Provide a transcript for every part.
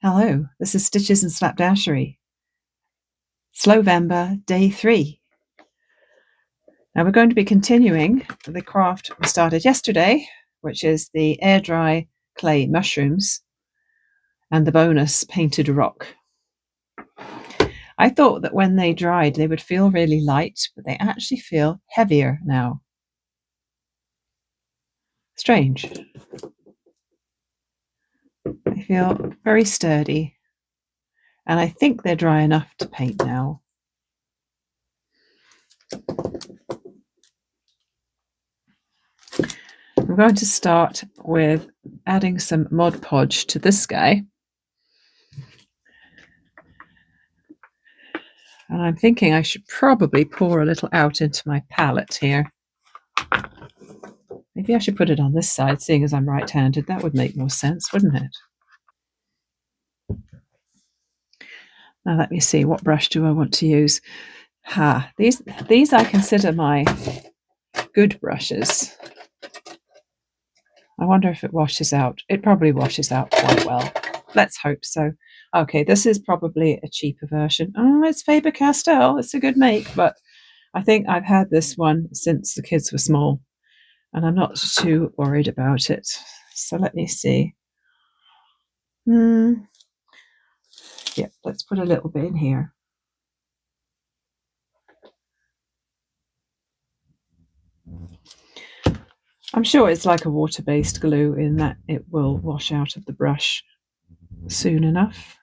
Hello, this is Stitches and Slapdashery. Slowvember, day 3. Now we're going to be continuing the craft we started yesterday, which is the air dry clay mushrooms and the bonus painted rock. I thought that when they dried they would feel really light, but they actually feel heavier now. Strange. They feel very sturdy, and I think they're dry enough to paint now. I'm going to start with adding some Mod Podge to this guy. And I'm thinking I should probably pour a little out into my palette here. Maybe I should put it on this side, seeing as I'm right-handed. That would make more sense, wouldn't it? Now let me see, what brush do I want to use? These I consider my good brushes. I wonder if it washes out. It probably washes out quite well. Let's hope so. Okay, this is probably a cheaper version. Oh, it's Faber-Castell. It's a good make, but I think I've had this one since the kids were small, and I'm not too worried about it. So let me see. Yeah, let's put a little bit in here. I'm sure it's like a water-based glue in that it will wash out of the brush soon enough.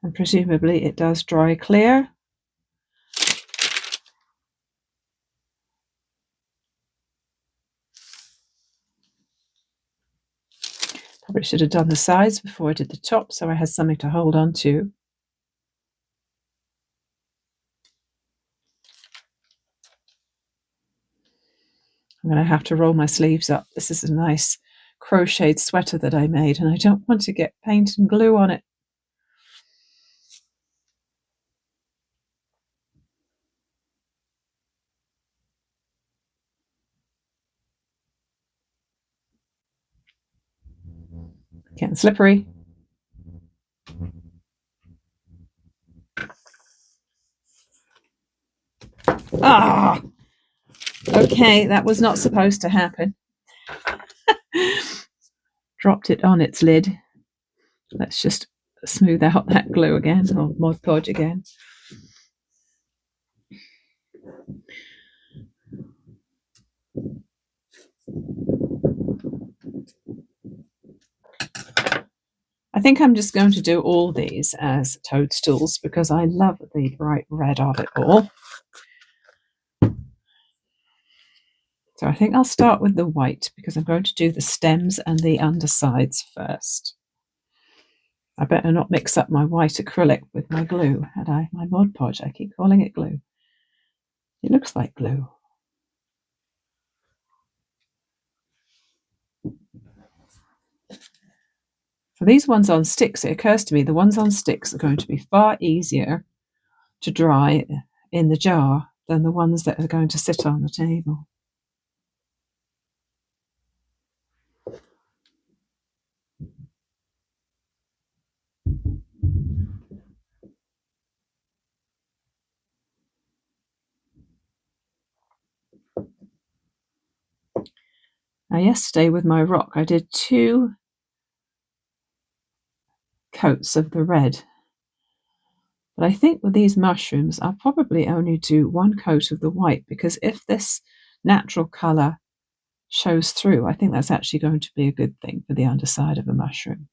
And presumably it does dry clear. Probably should have done the sides before I did the top, so I had something to hold on to. I'm going to have to roll my sleeves up. This is a nice crocheted sweater that I made, and I don't want to get paint and glue on it. Getting slippery. Ah! Okay, that was not supposed to happen. Dropped it on its lid. Let's just smooth out that glue again, or Mod Podge again. I think I'm just going to do all these as toadstools because I love the bright red of it all. So I think I'll start with the white because I'm going to do the stems and the undersides first. I better not mix up my white acrylic with my glue, had I? My Mod Podge, I keep calling it glue. It looks like glue. For these ones on sticks, it occurs to me the ones on sticks are going to be far easier to dry in the jar than the ones that are going to sit on the table. Now yesterday with my rock, I did 2 coats of the red. But I think with these mushrooms, I'll probably only do 1 coat of the white, because if this natural colour shows through, I think that's actually going to be a good thing for the underside of a mushroom.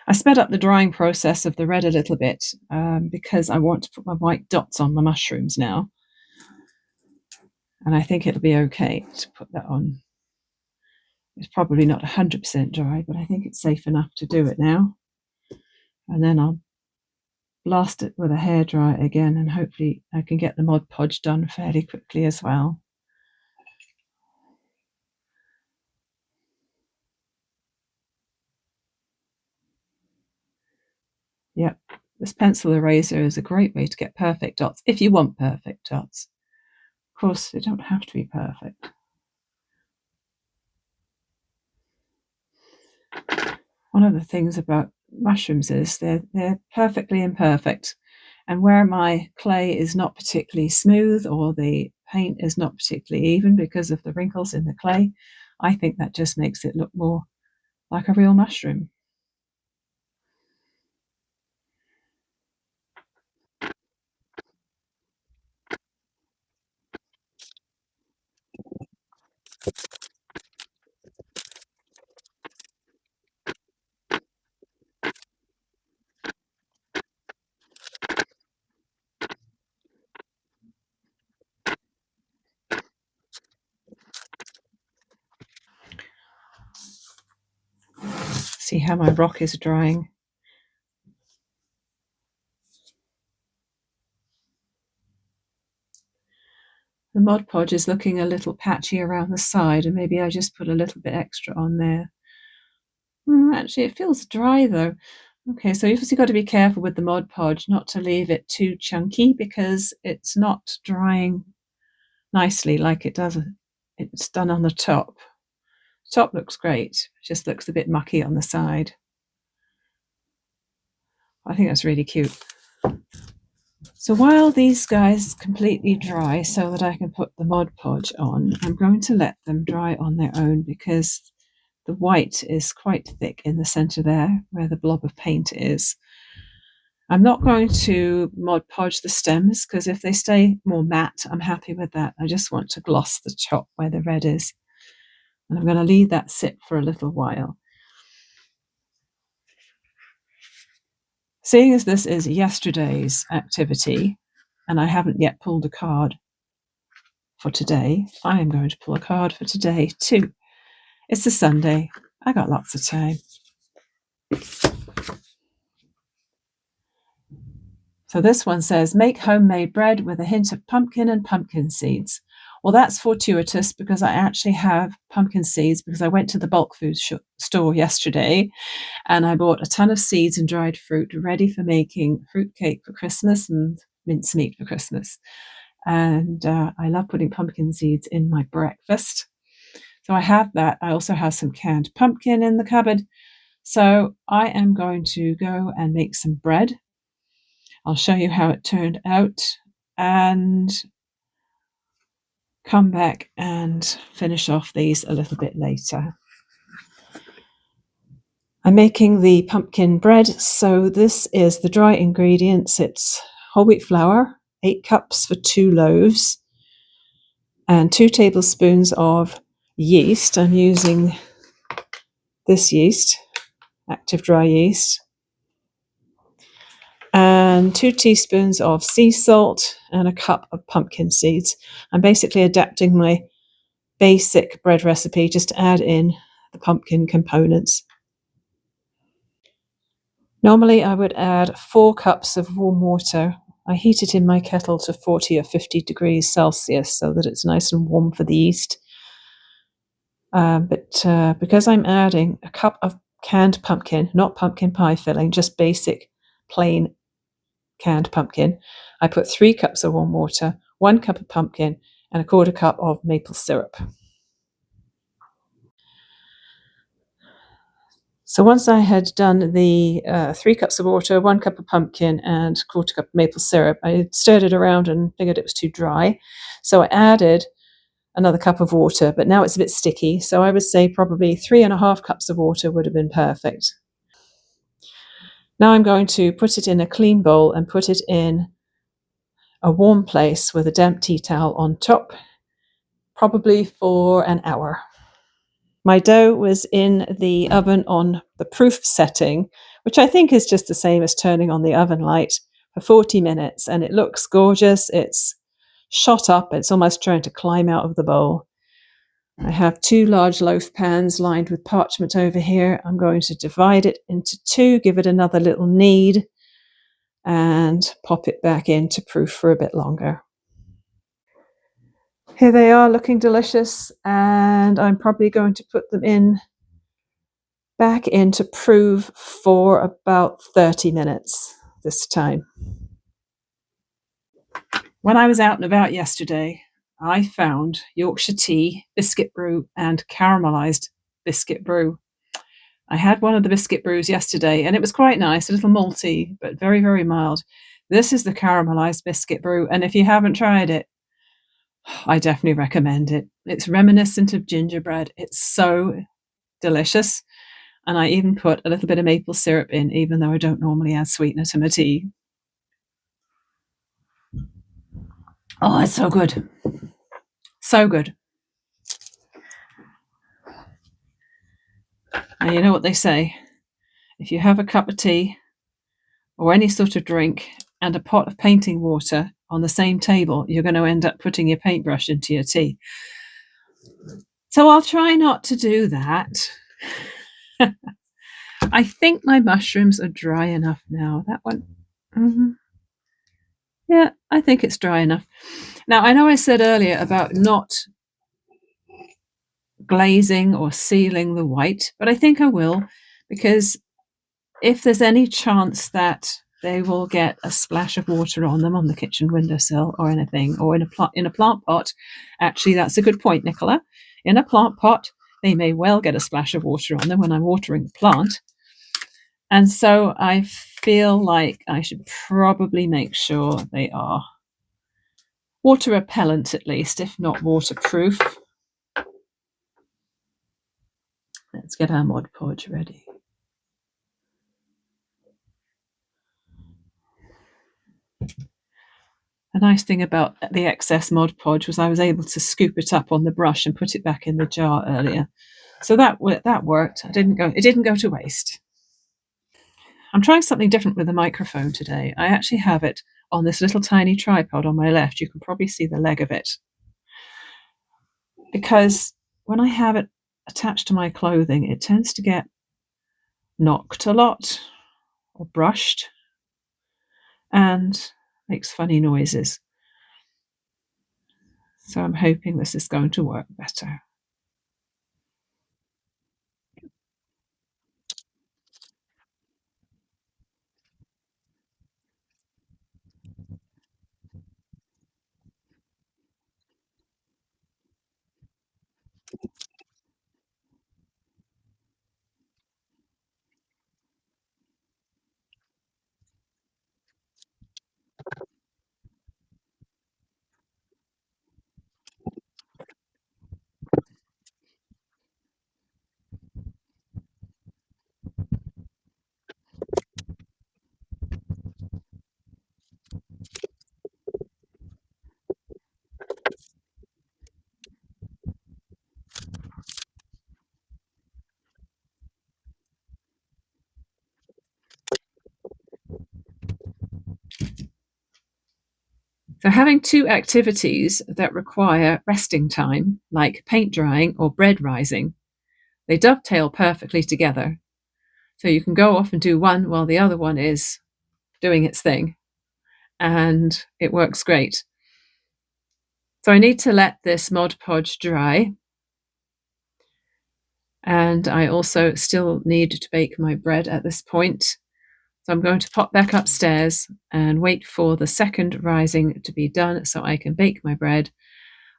I sped up the drying process of the red a little bit because I want to put my white dots on my mushrooms now. And I think it'll be okay to put that on. It's probably not 100% dry, but I think it's safe enough to do it now. And then I'll blast it with a hairdryer again, and hopefully I can get the Mod Podge done fairly quickly as well. Yep, this pencil eraser is a great way to get perfect dots, if you want perfect dots. Of course, they don't have to be perfect. One of the things about mushrooms is they're perfectly imperfect. And where my clay is not particularly smooth or the paint is not particularly even because of the wrinkles in the clay, I think that just makes it look more like a real mushroom. See how my rock is drying. The Mod Podge is looking a little patchy around the side, and maybe I just put a little bit extra on there. Actually, it feels dry though. Okay, so you've obviously got to be careful with the Mod Podge not to leave it too chunky because it's not drying nicely like it does. It's done on the top. The top looks great, it just looks a bit mucky on the side. I think that's really cute. So while these guys completely dry so that I can put the Mod Podge on, I'm going to let them dry on their own because the white is quite thick in the center there where the blob of paint is. I'm not going to Mod Podge the stems because if they stay more matte, I'm happy with that. I just want to gloss the top where the red is. And I'm going to leave that sit for a little while. Seeing as this is yesterday's activity, and I haven't yet pulled a card for today, I am going to pull a card for today too. It's a Sunday. I got lots of time. So this one says, make homemade bread with a hint of pumpkin and pumpkin seeds. Well, that's fortuitous because I actually have pumpkin seeds because I went to the bulk food store yesterday and I bought a ton of seeds and dried fruit ready for making fruitcake for Christmas and mincemeat for Christmas. And I love putting pumpkin seeds in my breakfast. So I have that. I also have some canned pumpkin in the cupboard. So I am going to go and make some bread. I'll show you how it turned out and come back and finish off these a little bit later. I'm making the pumpkin bread. So this is the dry ingredients. It's whole wheat flour, 8 cups for 2 loaves, and 2 tablespoons of yeast. I'm using this yeast, active dry yeast, and 2 teaspoons of sea salt and a cup of pumpkin seeds. I'm basically adapting my basic bread recipe just to add in the pumpkin components. Normally I would add 4 cups of warm water. I heat it in my kettle to 40 or 50 degrees Celsius so that it's nice and warm for the yeast. But because I'm adding a cup of canned pumpkin, not pumpkin pie filling, just basic plain canned pumpkin, I put 3 cups of warm water, 1 cup of pumpkin, and a quarter cup of maple syrup. So once I had done the 3 cups of water, 1 cup of pumpkin, and quarter cup of maple syrup, I stirred it around and figured it was too dry. So I added another cup of water, but now it's a bit sticky. So I would say probably 3.5 cups of water would have been perfect. Now I'm going to put it in a clean bowl and put it in a warm place with a damp tea towel on top, probably for an hour. My dough was in the oven on the proof setting which I think is just the same as turning on the oven light for 40 minutes. And it looks gorgeous. It's shot up. It's almost trying to climb out of the bowl. I have 2 large loaf pans lined with parchment over here. I'm going to divide it into 2, give it another little knead, and pop it back in to proof for a bit longer. Here they are, looking delicious, and I'm probably going to put them back in to prove for about 30 minutes this time. When I was out and about yesterday, I found Yorkshire tea, biscuit brew, and caramelized biscuit brew. I had one of the biscuit brews yesterday, and it was quite nice, a little malty, but very, very mild. This is the caramelized biscuit brew, and if you haven't tried it, I definitely recommend it. It's reminiscent of gingerbread. It's so delicious. And I even put a little bit of maple syrup in, even though I don't normally add sweetener to my tea. Oh, it's so good. So good. And you know what they say? If you have a cup of tea or any sort of drink and a pot of painting water on the same table, you're going to end up putting your paintbrush into your tea. So I'll try not to do that. I think my mushrooms are dry enough now. That one. Mm-hmm. Yeah, I think it's dry enough. Now, I know I said earlier about not glazing or sealing the white, but I think I will, because if there's any chance that they will get a splash of water on them on the kitchen windowsill or anything, or in a plant pot, actually, that's a good point, Nicola. In a plant pot, they may well get a splash of water on them when I'm watering the plant. And so I feel like I should probably make sure they are water repellent, at least, if not waterproof. Let's get our Mod Podge ready. The nice thing about the excess Mod Podge was I was able to scoop it up on the brush and put it back in the jar earlier. So that worked. It didn't go to waste. I'm trying something different with the microphone today. I actually have it on this little tiny tripod on my left. You can probably see the leg of it. Because when I have it attached to my clothing, it tends to get knocked a lot or brushed and makes funny noises. So I'm hoping this is going to work better. So having 2 activities that require resting time, like paint drying or bread rising, they dovetail perfectly together. So you can go off and do one while the other one is doing its thing, and it works great. So I need to let this Mod Podge dry, and I also still need to bake my bread at this point. So I'm going to pop back upstairs and wait for the second rising to be done so I can bake my bread.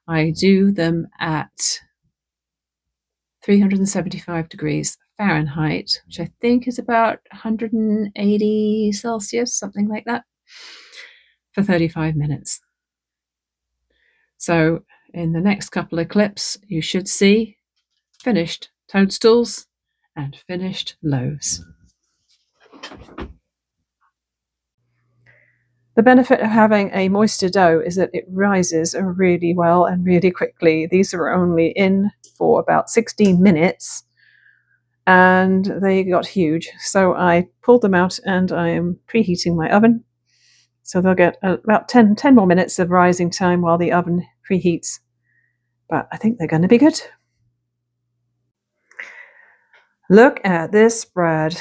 I do them at 375 degrees Fahrenheit, which I think is about 180 Celsius, something like that, for 35 minutes. So in the next couple of clips, you should see finished toadstools and finished loaves. The benefit of having a moister dough is that it rises really well and really quickly. These are only in for about 16 minutes, and they got huge. So I pulled them out and I am preheating my oven. So they'll get about 10 more minutes of rising time while the oven preheats. But I think they're going to be good. Look at this spread.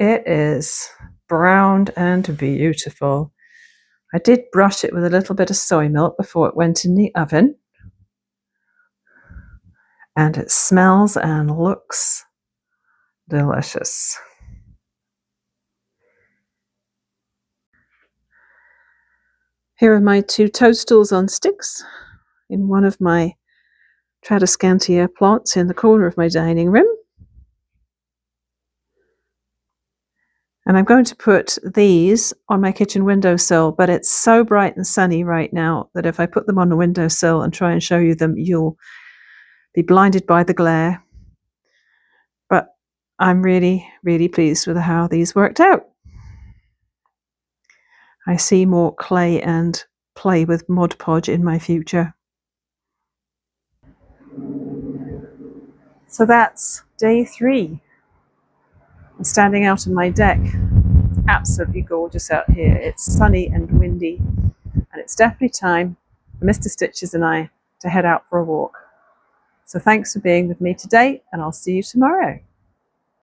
It is browned and beautiful. I did brush it with a little bit of soy milk before it went in the oven. And it smells and looks delicious. Here are my 2 toadstools on sticks in one of my Tradescantia plants in the corner of my dining room. And I'm going to put these on my kitchen windowsill, but it's so bright and sunny right now that if I put them on the windowsill and try and show you them, you'll be blinded by the glare. But I'm really, really pleased with how these worked out. I see more clay and play with Mod Podge in my future. So that's day 3. I'm standing out on my deck. It's absolutely gorgeous out here. It's sunny and windy, and it's definitely time for Mr. Stitches and I to head out for a walk. So thanks for being with me today, and I'll see you tomorrow.